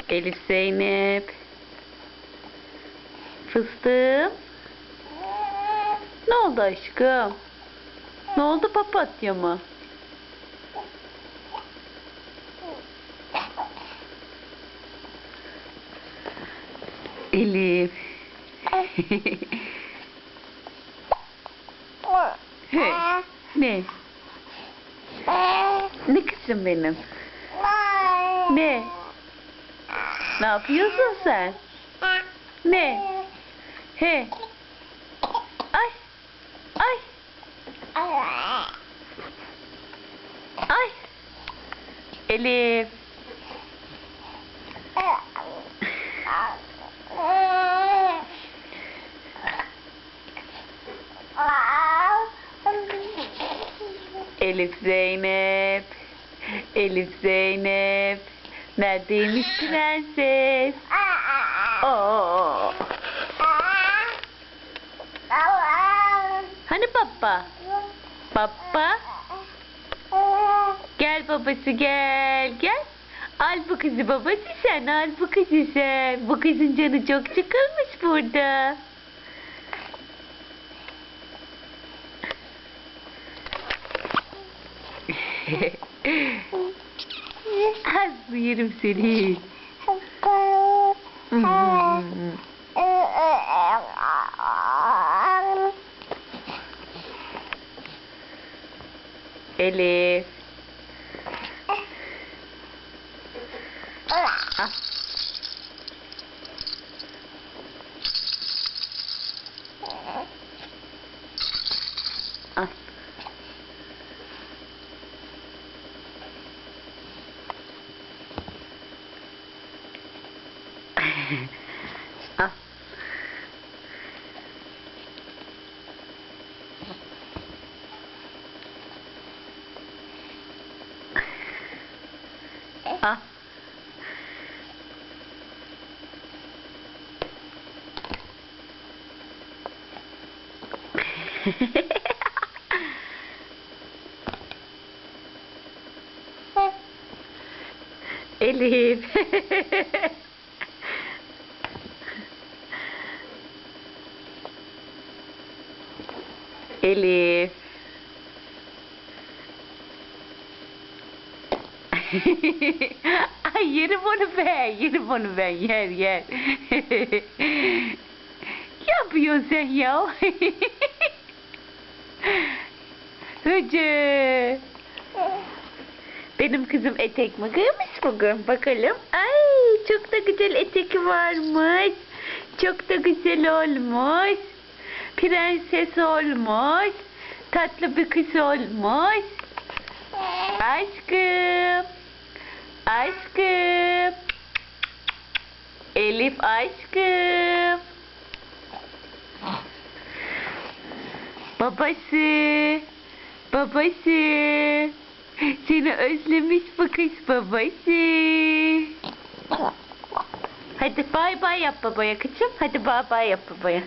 Elif Zeynep. Fıstığım. Ne oldu aşkım? Ne oldu papatyama? Elif. Hey, ne? Ne kızım benim? Ne? Ne yapıyorsun sen? Ne? He. Ay. Ay. Ay. Elif. Elif Zeynep. Elif Zeynep. Neredeymiş prenses? Oo. Hani baba? Baba? Gel babası gel. Gel. Al bu kızı babası sen. Al bu kızı sen. Bu kızın canı çok sıkılmış burada. Az yerim seni. Elif. Ah. Ah. Ah. Ah. Elif. Elif. Ay yerim onu ben. Yerim onu ben. Yer yer. Yapıyorsun sen ya. Hıcı. Benim kızım etek mi giymiş bugün? Bakalım. Ay çok da güzel etek varmış. Çok da güzel olmuş. Prenses olmuş. Tatlı bir kız olmuş. Aşkım. Aşkım. Elif aşkım. Babası. Babası. Seni özlemiş bu kız babası. Hadi bay bay yap babaya kızım. Hadi bay bay yap babaya.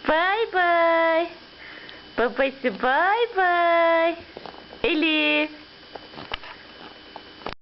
Bay bay. Babası bay bay. Elif.